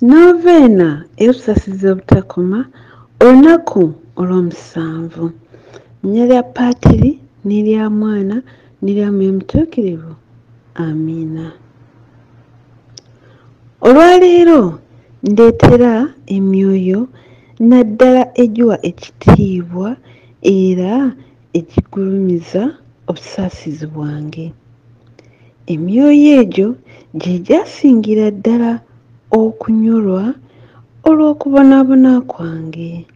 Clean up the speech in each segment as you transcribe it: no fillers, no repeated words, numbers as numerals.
Noveena ey'obusasizi obutakoma olunaku olw'omusanvu. Nnya lya Paatiri n'erya Mwana n'erya Mwoyo Mutuukirivu. Amiina. Olwaleero ndeetera emyoyo naddala egiwa ekitiibwa era egigulumiza obusaasizi bwange. Emyoyo egyo gye gyasingira ddala okunyolwa olw'okubonaabona kwange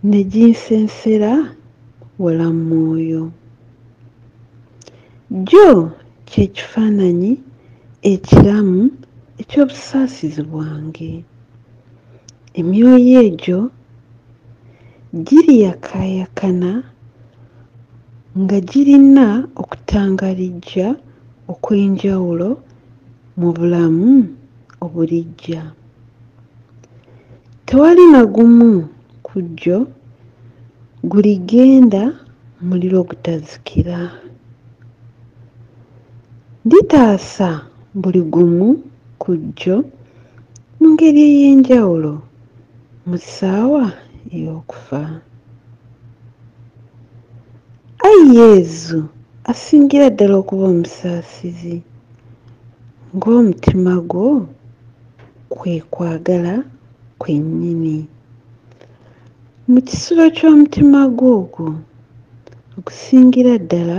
ne ginsensera wala mu mwoyo. Gyo kye kifaananyi ekiramu eky'obusaasizi bwange. Emyoyo egyo giriyakaayakana nga girina okutangalijja okw'enjawulo mu bulamu obulijja. Tewali na gumu ku gyo guligenda muliro ogutazikira. Nditaasa buli gumu ku gyo mu ngeri ey'enjawulo mu ssaawa ey'okufa. Ayi Yezu asingira ddala okuba omusaasizi, ng'omutima gwo kwe kwagala kwennyini. Mu kisulo ky'omutima gwo ogwo okusingira ddala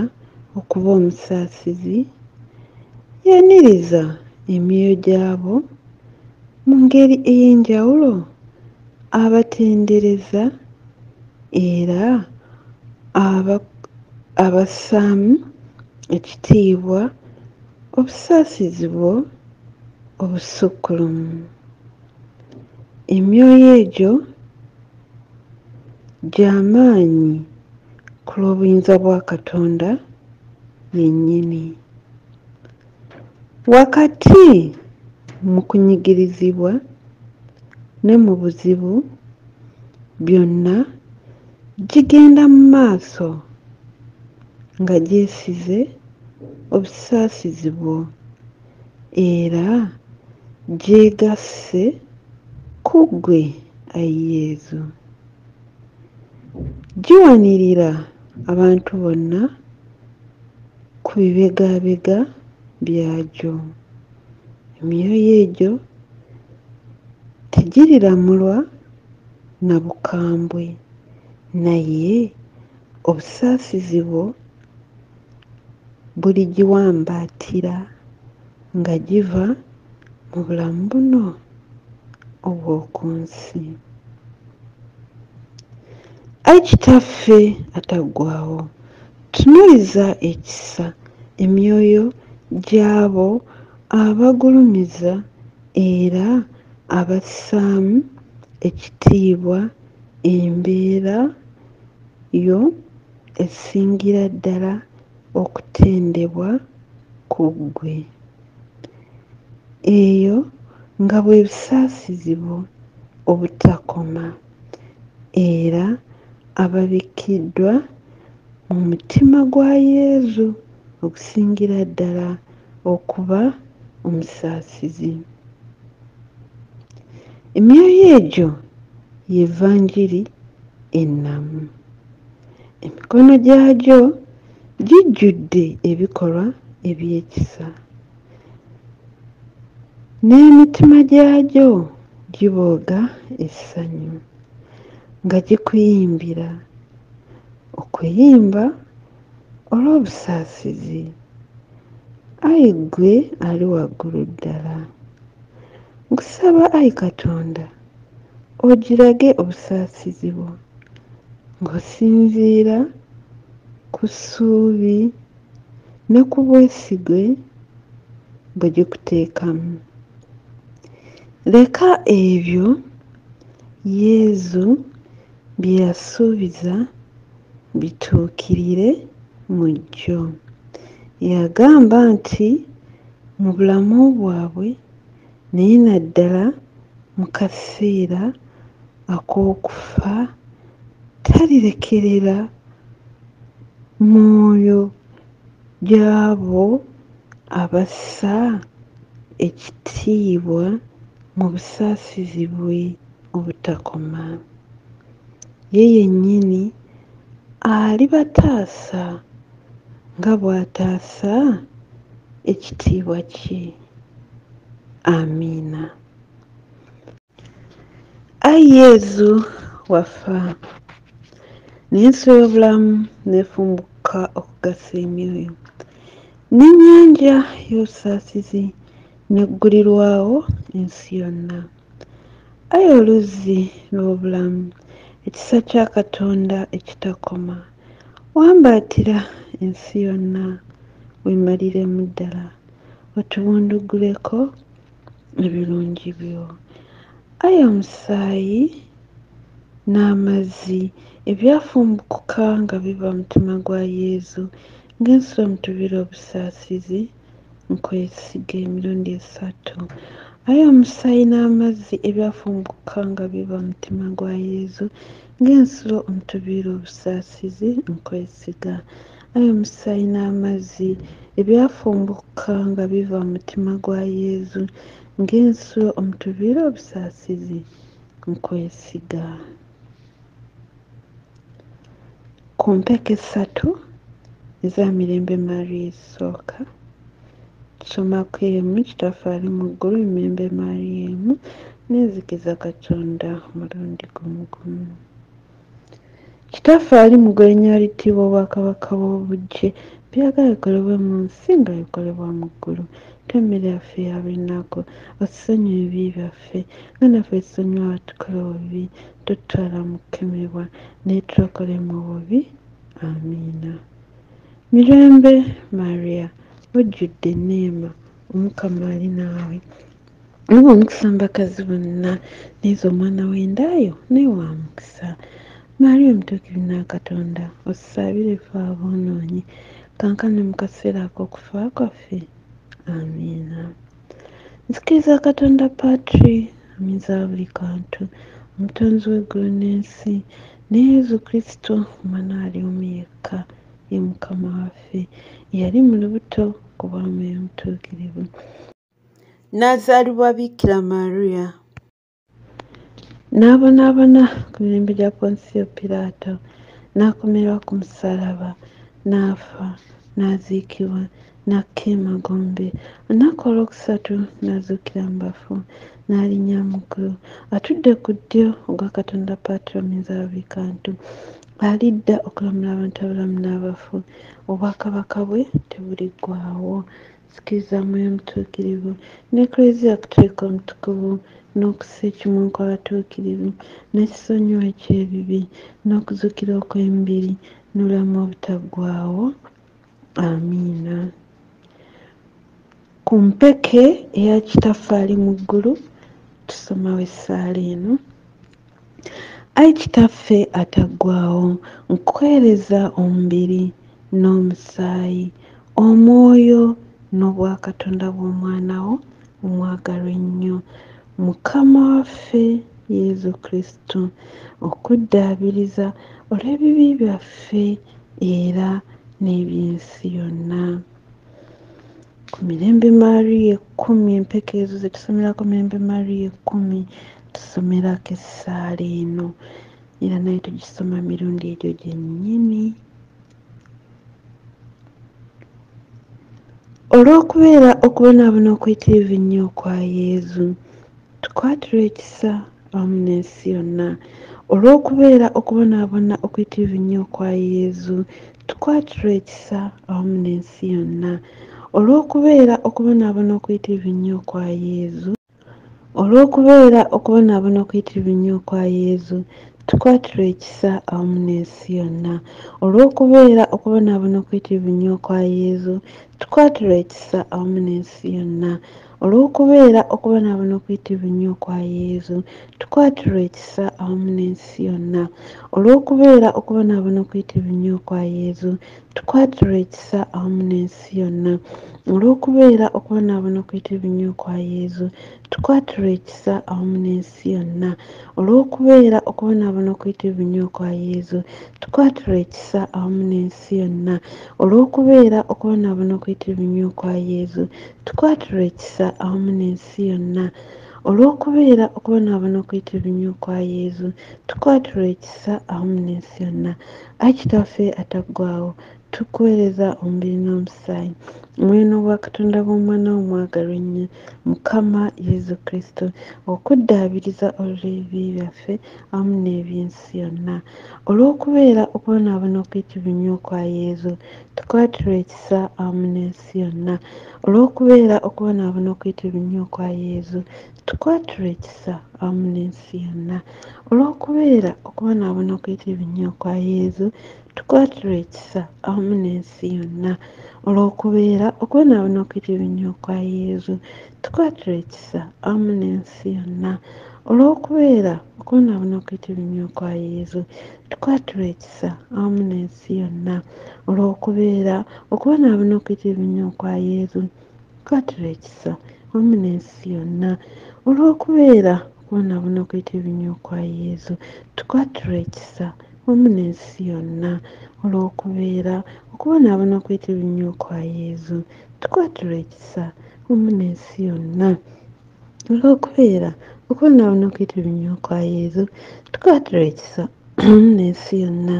okuba omusaasizi, yaniriza emyoyo gy'abo mu ngeri ey'enjawulo abatendereza era abassaamu ekitiibwa obusaasizi bwo obusukkulumu. Emyoyo egyo gy'amaanyi ku lw'obuyinza bwa Katonda yennyini. Wakati mu kunyigirizibwa ne mu buzibu byonna gigenda mu maaso nga gyesize obusaasizi bwo era gyegasse ku ggwe, Ayi Yezu. Giwanirira abantu bonna ku bibegaabega byagyo. Emyoyo egyo tegiriramulwa na bukambwe, naye obusaasizi bwo buligiwambaatira nga giva mu bulamu buno obw'oku nsi. Ayi Kitaffe ataggwaawo, tunuuliza ekisa emyoyo gy'abo abagulumiza era abassaamu ekitiibwa embeera yo esingira ddala okutendebwa ku ggwe. Eyo nga bwe busaasizi bwo obutakoma era ababikkiddwa mu mutima gwa Yezu okusingira ddala okuba omusaasizi. Emyoyo egyo y'Evvanjiri ennamu. Emikono gyagyo gijjudde ebikolwa eby'ekisa, n'emitima gyagyo gibooga essanyu nga gikuyimbira okuyimba olw'obusaasizi. Ayi ggwe ali waggulu ddala, nkusaba Ayi Katonda ogirage obusaasizi bwo ng'osinziira ku ssuubi ne ku bwesigwe bwe gikuteekamu. Leka ebyo Yezu bye yasuubiza bituukirire mu gyo. Yagamba nti mu bulamu bwabwe naye naddala mu kaseera ak'okufa talirekerera mwoyo gy'abo abassa ekitiibwa mu busaasizi bwe obutakoma. Ye yennyini alibataasa nga bw'ataasa ekitiibwa kye. Amiina. Ayi Yezu wafa, n'ensi y'obulamu n'efumbuka okugasa emyoyo, n'ennyanja y'obusaasizi n'eggulirwawo ensi yonna. Ayi oluzzi lw'obulamu, ekisa kya Katonda ekitakoma, wambaatira ensi yonna weemaliremu ddala, otubunduguleko ebirungi byo. Ayi omusaayi n'amazzi ebyafumbukuka nga biva mu mutima gwa Yezu ng'ensulo mu tubira obusaasizi, nkwesiga emirundi 3. Ayi omusaayi n'amazzi ebyafumbukuka nga biva mu mutima gwa Yezu ng'ensulo mu tubira obusaasizi, nkwesiga. Ayi omusaayi n'amazzi ebyafumbukuka nga biva mu mutima gwa Yezu ng'ensulo omutubira obusaasizi, nkwesiga. Ku mpeke 3 eza Mirembe Maria esooka, tusomako emu Kitaffe ali mu ggulu, Mirembe Maria emu, neezikiza Katonda omulundi gumu gumu. Kitaffe ali mu ggulu, erinnya littiibwa, obwakabaka bw'obuggye, byagala bikolebwe mu nsi nga bikolebwa mu ggulu. Tuwe emmere yaffe eya buli lunaku, otusonyiwe ebibi byaffe nga naffe tusonyiwa abatukola obubi, totutwala mu kukemebwa naye tulokole mu bubi. Amiina. Mirembe Maria, ojjudde enneema, Omukama ali naawe, oba omukisa mu bakazi bonna, neeza omwana w'endaayo naye wa mukisa. Maria omutuukirivu na Katonda, otusaabire ffe aboonoonyi, kankana mu kaseera ak'okufa kwaffe. Amiina. Nzikiriza Katonda Patri, aminza buli kantu, omutonzi w'eggulu n'ensi, ne Yezu Kristo omwana ali omu yekka, ye Mukama waffe, yali mu lubuto ku bw'Omwoyo Omutuukirivu, n'azaalibwa Bikira Maria, n'abonaabona ku mirembe gya Ponsiyo Piraato, n'akomerwa ku musaalaba, n'afa, n'aziikibwa, n'akka emagombe, olunaku olwokusatu n'azuukira mu bafu, n'alinnya mu ggulu, atudde ku ddyo ogwa Katonda Patri omulinzi wa buli kantu, alidda okulamula abantu abalamu n'abafu, obwakabaka bwe tebuliggwaawo. Nzikiriza Mwoyo Omutuukirivu n'Eklezia Katolika Omutukuvu, n'okussa ekimu kw'abatuukirivu, n'ekisonyiwa eky'ebibi, n'okuzuukira okw'emibiri, n'obulamu obutaggwaawo. Amiina. Ku mpeke eya Kitaffe ali mu ggulu, tusomawo essaala eno. Ayi Kitaffe ataggwaawo, nkuweereza omubiri n'omusaayi, omwoyo n'obwakatonda bw'omwana wo omwagalwa ennyo, Mukama waffe Yezu Kristo, okuddaabiriza olw'ebibi byaffe era n'eby'ensi yonna. Ku Mirembe Maria 10, empeke ezo ze tusomerako Mirembe Maria 10, tusomerako essaala eno, era naye tugisoma mirundi egyo gyennyini. Olw'okubeera okubonaabona okuyitirivu ennyo kwa Yezu, tukwatirwa ekisa awamu n'ensi yonna. Olw'okubeera okubonaabona okuyitirivu ennyo kwa Yezu, tukwatirwa ekisa awamu n'ensi yonna. Olw'okubeera okubonaabona okuyitirivu ennyo kwa Yezu, olw'okubeera okubonaabona okuyitirivu ennyo kwa Yezu, tukwatirwa ekisa awamu n'ensi yonna. Olw'okubeera okubonaabona okuyitirivu ennyo kwa Yezu, tukwatirwa ekisa awamu n'ensi yonna. Olw'okubeera okubonaabona okuyitirivu ennyo kwa Yezu, tukwatirwa ekisa awamu n'ensi yonna. Olw'okubeera okubonaabona okuyitirivu ennyo kwa Yezu, tukwatirwa ekisa awamu n'ensi yonna. Olw'okubeera okubonaabona okuyitirivu ennyo kwa Yezu, tukwatirwa ekisa awamu n'ensi yonna. Olw'okubeera okubonaabona okuyitirivu ennyo kwa Yezu, tukwatirwa ekisa awamu n'ensi yonna. Olw'okubeera okubonaabona okuyitirivu ennyo kwa Yezu, tukwatirwa ekisa awamu n'ensi yonna. olw'okubeera okubonaabona okuyita ebinnyo kwa yezu tukwatirwa ekisa awamu n'ensi yonna. Ayi kitaffe ataggwaawo, tukuweereza omubiri n'omusaayi omwoyo n'obwakatonda bw'omwana wo omwagalwa ennyo mukama yezu kristo okuddaabiriza olw'ebibi byaffe awamu n'eby'ensi yonna. Olw'okubeera okubonaabona okuyita ebinnyo kwa yezu tukwatirwa ekisa awamu n'ensi yonna. Olw'okubeera okubonaabona okuyita ebinnyo kwa yezu tukwatirwa ekisa awamu n'ensi yonna. Olw'okubeera okubonaabona okuyita ebinnyo kwa yezu tukwatirwa ekisa awamu n'ensi yonna. Olw'okubeera okubonaabona okuyita ebinnyo kwa yezu tukwatirwa ekisa awamu n'ensi yonna. Olw'okubeera okubonaabona okuyita ebinnyo kwa yezu tukwatirwa ekisa awamu n'ensi yonna. Olw'okubeera okubonaabona okuyita ebinnyo kwa yezu tukwatirwa ekisa awamu n'ensi yonna. Olw'okubeera okubonaabona okuyita ebinnyo kwa yezu tukwatirwa ekisa awamu n'ensi yonna. Olw'okubeera okubonaabona okuyita ebinnyo kwa yezu tukwatirwa ekisa awamu n'ensi yonna. Olw'okubeera okubonaabona okuyita ebinnyo kwa yezu tukwatirwa ekisa awamu n'ensi yonna.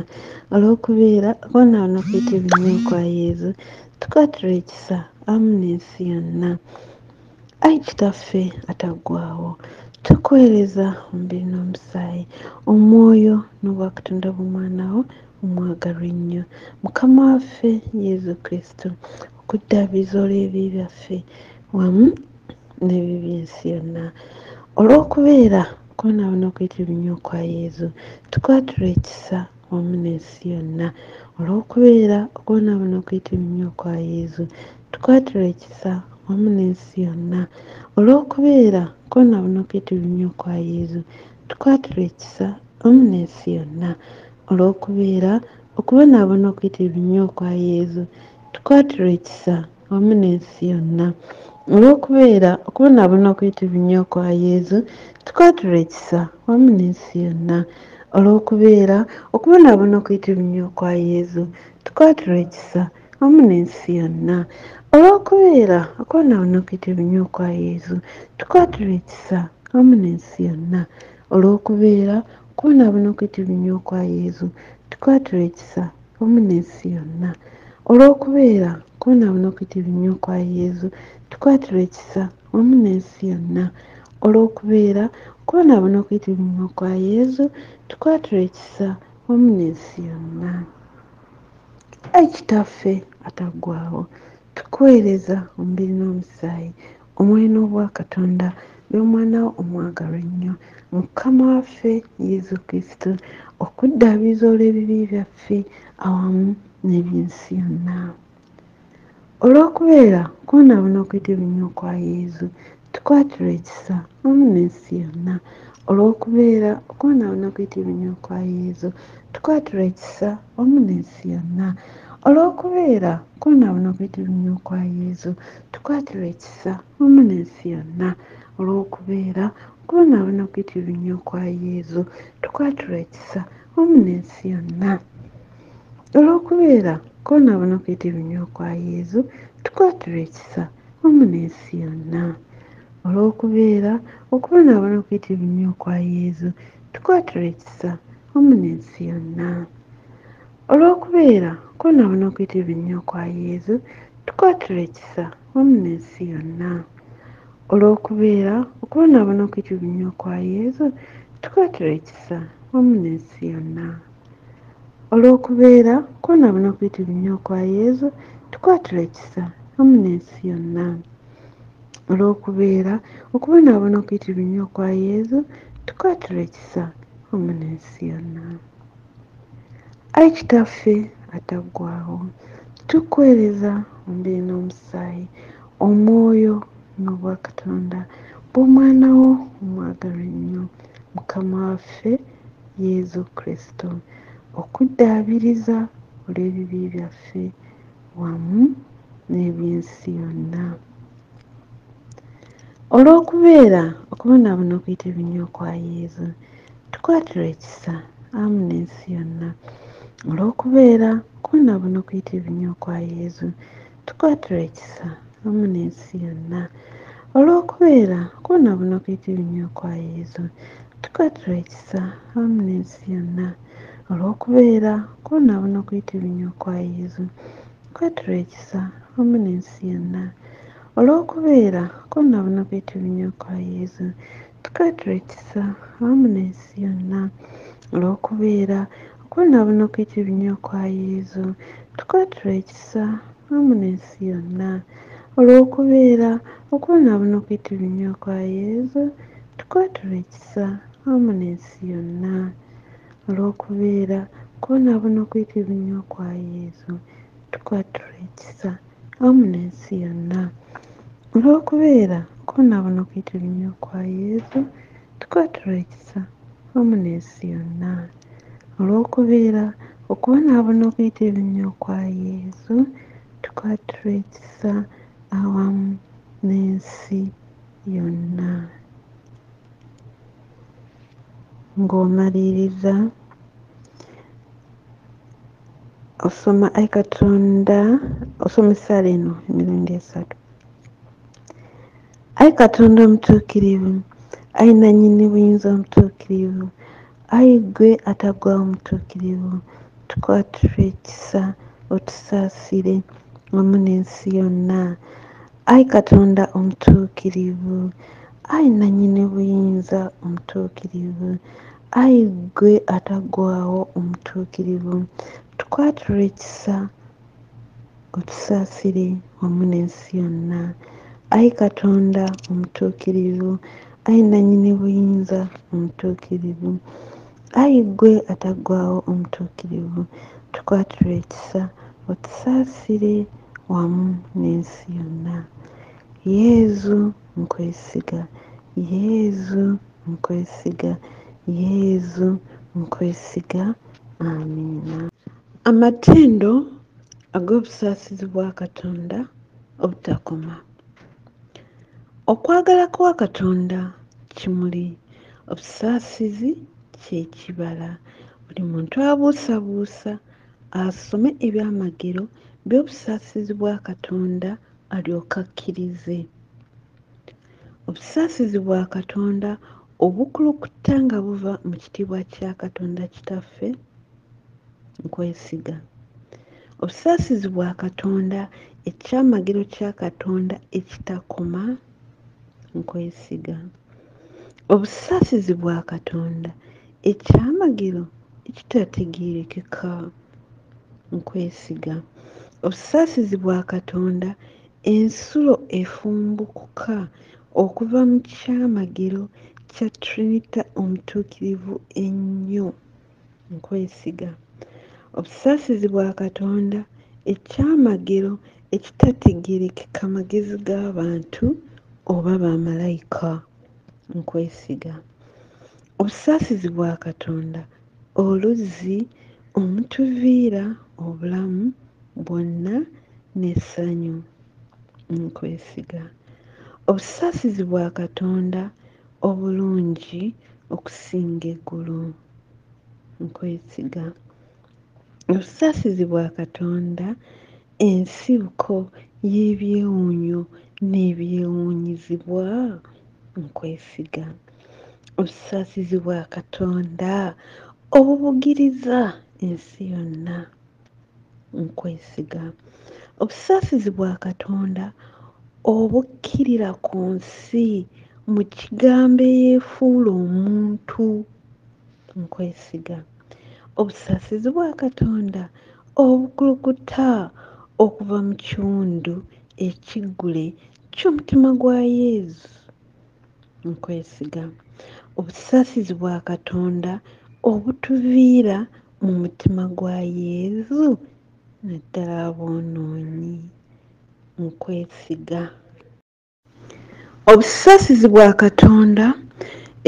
Olw'okubeera okubonaabona okuyita ebinnyo kwa yezu tukwatirwa ekisa awamu n'ensi yonna. Ayi kitaffe ataggwaawo, tukuweereza omubiri n'omusaayi omwoyo n'obwakatonda bw'omwana wo omwagalwa ennyo mukama waffe yezu kristo okuddaabiriza olw'ebibi byaffe wamu n'ebibi by'ensi yonna. Olw'okubeera okubonaabona okuyita ebinnyo kwa yezu tukwatirwa ekisa wamu n'ensi yonna. Olw'okubeera okubonaabona okuyita ebinnyo kwa yezu tukwatirwa ekisa wamu n'ensi yonna. Olw'okubeera okubonaabona okuyita ebinnyo kwa yezu tukwatirwa ekisa wamu n'ensi yonna. Olw'okubeera okubonaabona okuyita ebinnyo kwa yezu tukwatirwa ekisa wamu n'ensi yonna. Olw'okubeera okubonaabona okuyita ebinnyo kwa yezu tukwatirwa ekisa wamu n'ensi yonna. Olw'okubeera okubonaabona okuyita ebinnyo kwa yezu tukwatirwa ekisa wamu n'ensi yonna. Olw'okubeera okubonaabona okuyita ebinnyo kwa yezu tukwatirwa ekisa wamu n'ensi yonna. Olw'okubeera okubonaabona okuyita ebinnyo kwa yezu tukwatirwa ekisa wamu n'ensi yonna. Olw'okubeera okubonaabona okuyita ebinnyo kwa yezu tukwatirwa ekisa wamu n'ensi yonna. Olw'okubeera okubonaabona okuyita ebinnyo kwa yezu tukwatirwa ekisa wamu n'ensi yonna. Ayi kitaffe ataggwaawo, tukuweereza omubiri n'omusaayi omwoyo n'obwakatonda by'omwana wo omwagalwa ennyo mukama waffe yezu kristo okuddaabiriza olw'ebibi byaffe awamu n'eby'ensi yonna. Olw'okubeera okubonaabona okuyita ebinnyo kwa yezu tukwatirwa ekisa wamu n'ensi yonna. Olw'okubeera okubonaabona okuyita ebinnyo kwa yezu tukwatirwa ekisa wamu n'ensi yonna. Olw'okubeera okubonaabona okuyita ebinnyo kwa yezu tukwatirwa ekisa wamu n'ensi yonna. Olw'okubeera okubonaabona okuyita ebinnyo kwa yezu tukwatirwa ekisa wamu n'ensi yonna. Olw'okubeera okubonaabona okuyita ebinnyo kwa yezu tukwatirwa ekisa wamu n'ensi yonna. Olw'okubeera okubonaabona okuyita ebinnyo kwa yezu tukwatirwa ekisa wamu n'ensi yonna. Olw'okubeera okubonaabona okuyita ebinnyo kwa yezu tukwatirwa ekisa wamu n'ensi yonna. Olw'okubeera okubonaabona okuyita ebinnyo kwa yezu tukwatirwa ekisa wamu n'ensi yonna. Olw'okubeera okubonaabona okuyita ebinnyo kwa yezu tukwatirwa ekisa wamu n'ensi yonna. Olw'okubeera okubonaabona okuyita ebinnyo kwa yezu tukwatirwa ekisa wamu n'ensi yonna. Ayi kitaffe ataggwaawo, tukuweereza omubiri n'omusaayi omwoyo n'obwakatonda bw'omwana wo omwagalwa ennyo mukama waffe yezu kristo okuddaabiriza olw'ebibi byaffe wamu n'eby'ensi yonna. Olw'okubeera okubonaabona okuyita ebinnyo kwa yezu tukwatirwa ekisa awamu n'ensi yonna. Olw'okubeera okubonaabona okuyita ebinnyo kwa yezu tukwatirwa ekisa wamu n'ensi yonna. olw'okubeera okubonaabona okuyitirivu ennyo kwa yesu tukwatula ekisa awamu n'ensi yonna olw'okubeera okubonaabona okuyitirivu ennyo kwa yesu tukwatula ekisa awamu n'ensi yonna olw'okubeera okubonaabona okuyitirivu ennyo kwa yesu tukwatula ekisa awamu n'ensi yonna olw'okubeera okubonaabona okuyitirivu ennyo kwa yesu tukwatula ekisa awamu n'ensi yonna olw'okubeera okubonaabona okuyitirivu ennyo kwa yesu tukwatula ekisa awamu n'ensi yonna olw'okubeera okubonaabona okuyitirivu ennyo kwa yesu tukwatula ekisa awamu n'ensi yonna olw'okubeera okubonaabona okuyitirivu ennyo kwa yesu tukwatula ekisa awamu n'ensi yonna olw'okubeera okubonaabona okuyitirivu ennyo kwa yesu tukwatula ekisa awamu n'ensi yonna. Ng'omaliriza osoma Ayi Katonda, osoma essaala eno emirundi 3. Ayi Katonda omutuukirivu, ayi nannyini buyinza omutuukirivu, ayi ggwe ataggwaawo omutuukirivu, tukwatula ekisa otusaasire wamu n'ensi yonna. Ayi Katonda omutuukirivu, ayi nannyini buyinza omutuukirivu, ayi ggwe ataggwaawo omutuukirivu, tukwatula ekisa otusaasire wamu n'ensi yonna. Ayi Katonda omutuukirivu, ayi nannyini buyinza omutuukirivu, ayi ggwe ataggwaawo omutuukirivu, tukwatula ekisa otusaasire wamu n'ensi yonna. Yezu nkwesiga, Yezu nkwesiga, Yezu nkwesiga. Amiina. Amatendo ag'obusaasizi bwa Katonda obutakoma. Okwagala kwa Katonda kimuli, obusaasizi kye kibala. Buli muntu abuusabuusa asome ebyamagero by'obusaasizi bwa Katonda alyoke akkirize. Obusaasizi bwa Katonda obukulukuta nga buva mu kitiibwa kya Katonda Kitaffe nkwesiga. Obusaasizi bwa Katonda ekyamagero kya Katonda ekitakoma nkwesiga. Obusaasizi bwa Katonda ekyamagero ekitategeerekeka nkwesiga. Obusaasizi bwa Katonda ensulo efumbukuka okuva mu kyamagero kya Trinita omutuukirivu ennyo nkwesiga. Obusaasizi bwa Katonda ekyamagero ekitategeerekeka magezi g'abantu oba bamalayika nkwesiga. Obusaasizi bwa Katonda oluzzi omutuviira obulamu bwonna n'essanyu nkwesiga. Obusaasizi bwa Katonda obulungi okusinga eggulu nkwesiga. Obusaasizi bwa Katonda ensibuko y'ebyewuunyo n'ebyewuunyizibwa nkwesiga. Obusaasizi bwa Katonda obubugiriza ensi yonna nkwesiga. Obusaasizi bwa Katonda obukkirira ku nsi mu kigambo eyeefuula omuntu nkwesiga. Obusaasizi bwa Katonda obukulukuta okuva mu kiwundu ekiggule ky'omutima gwa Yezu nkwesiga. Obusaasizi bwa Katonda obutuviira mu mutima gwa Yezu naddala aboonoonyi nkwesiga. Obusaasizi bwa Katonda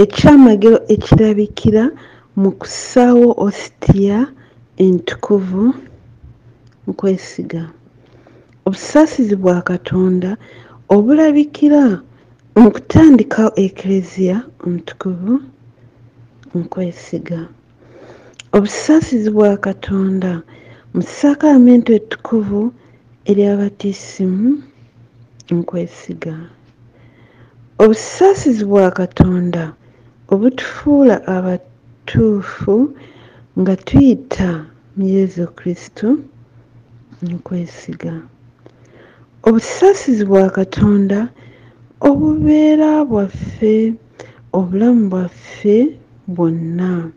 ekyamagero ekirabikira mu kussaawo ositiya entukuvu nkwesiga. Obusaasizi bwa Katonda obulabikira mu kutandikawo eklezia omutukuvu nkwesiga. Obusaasizi bwa Katonda mu sakalamento ettukuvu ery'abatisimu nkwesiga. obusaasizi bwa Katonda obutufuula abatuufu nga tuyita mu Yesu Kristo nkwesiga. Obusaasizi bwa Katonda obubeera bwaffe obulamu bwaffe bwonna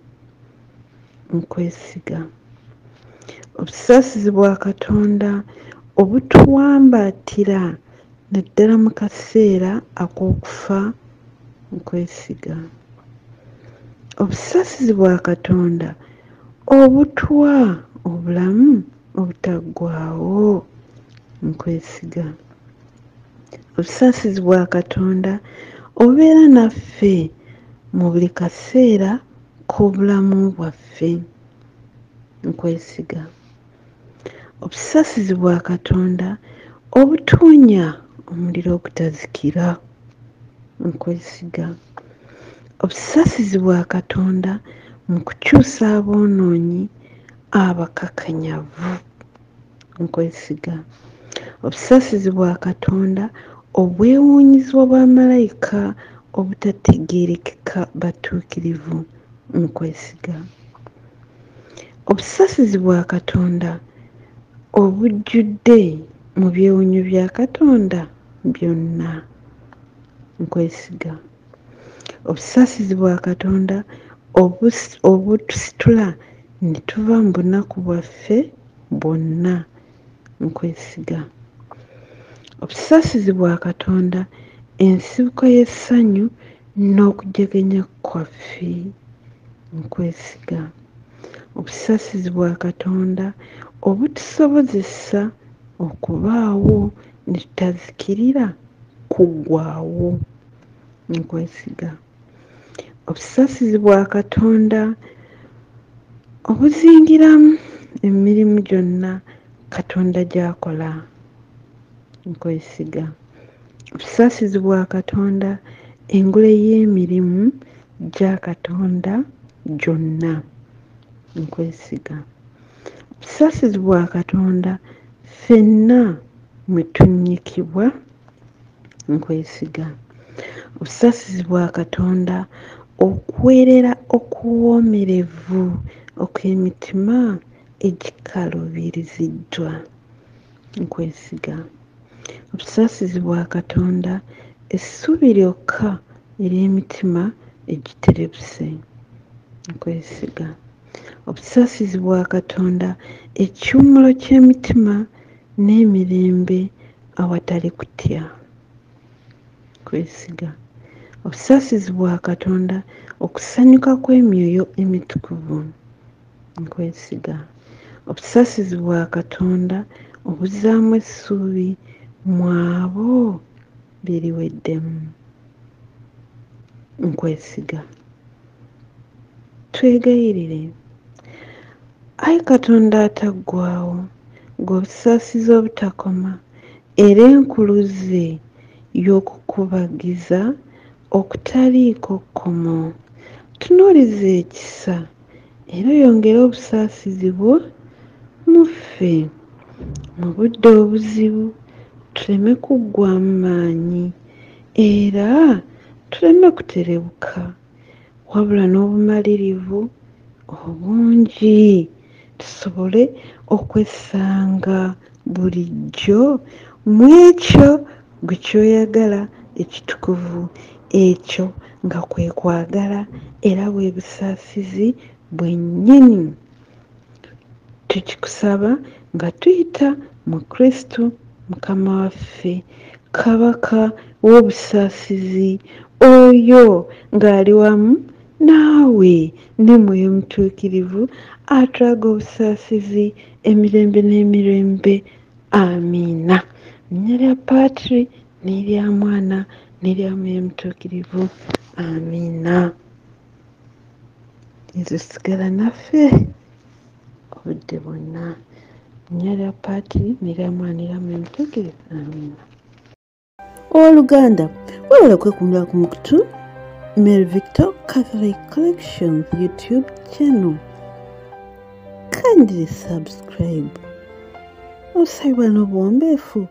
nkwesiga. Obusaasizi bwa Katonda obutuwambaatira naddala mu kaseera ak'okufa nkwesiga. Obusaasizi bwa Katonda obutuwa obulamu obutaggwaawo nkwesiga. Obusaasizi bwa Katonda obubeera naffe mu buli kaseera k'obulamu bwaffe nkwesiga. Obusaasizi bwa Katonda obutuwonya omuliro ogutazikira nkwesiga. Obusaasizi bwa Katonda mu kukyusa aboonoonyi abakakanyavu nkwesiga. Obusaasizi bwa Katonda obwewuunyizibwa bwa malayika obutategeerekeka batuukirivu nkwesiga. Obusaasizi bwa Katonda obujjudde mu byewuunyo bya Katonda byonna nkwesiga. Obusaasizi bwa Katonda obutusitula ne tuva mu bunaku bwaffe bwonna nkwesiga. Obusaasizi bwa Katonda ensibuko y'essanyu n'okujegenya kwaffe nkwesiga. Obusaasizi bwa Katonda obutusobozesa okubaawo ne tutazikirira kuggwaawo nkwesiga. Obusaasizi bwa Katonda obuzingiramu emirimu gyonna Katonda gy'akola nkwesiga. Obusaasizi bwa Katonda engule y'emirimu gya Katonda gyonna nkwesiga. Obusaasizi bwa Katonda ffenna mwe tunnyikibwa nkwesiga. Obusaasizi bwa Katonda okuweerera okuwoomerevu okw'emitima egikaluubiriziddwa nkwesiga. Obusaasizi bwa Katonda essuubi lyokka ery'emitima egiterebuse nkwesiga. Obusaasizi bwa Katonda ekiwummulo ky'emitima n'emirembe awatali kutya nkwesiga. Obusaasizi bwa Katonda okusanyuka kw'emyoyo emitukuvu nkwesiga. Obusaasizi bwa Katonda obuzzaamu essuubi mu abo beriweddemu nkwesiga. Twegayirire. Ayi Katonda ataggwaawo, ng'obusaasizi obutakoma era enkuluze y'okukubagiza okutaliiko kkomo, tunuuliza ekisa era oyongere obusaasizi bwo mu ffe mu budde obuzibu, tuleme kuggwaamu maanyi era tuleme kuterebuka, wabula n'obumalirivu obungi tusobole okwesanga bulijjo mu ekyo gwe ky'oyagala ekitukuvu, ekyo nga kwe kwagala era bwe busaasizi bwennyini. Tukikusaba nga tuyita mu Kristo Mukama waffe, Kabaka w'obusaasizi, oyo ng'ali wamu naawe ne Mwoyo Mutuukirivu atulaga obusaasizi emirembe n'emirembe. Amiina. Linnya lya Patri n'erya Mwana n'erya Mwoyo Mutuukirivu. Amiina. Yesu sigala naffe obudde bwonna. Linnya lya Patri n'erya Mwana n'erya Mwoyo Mutuukirivu. Amiina. Owooluganda, wewala okwekumira ku mukutu Mary Victor Catholic Collections YouTube channel. Kindly subscribe. Osayibwa n'obuwombeefu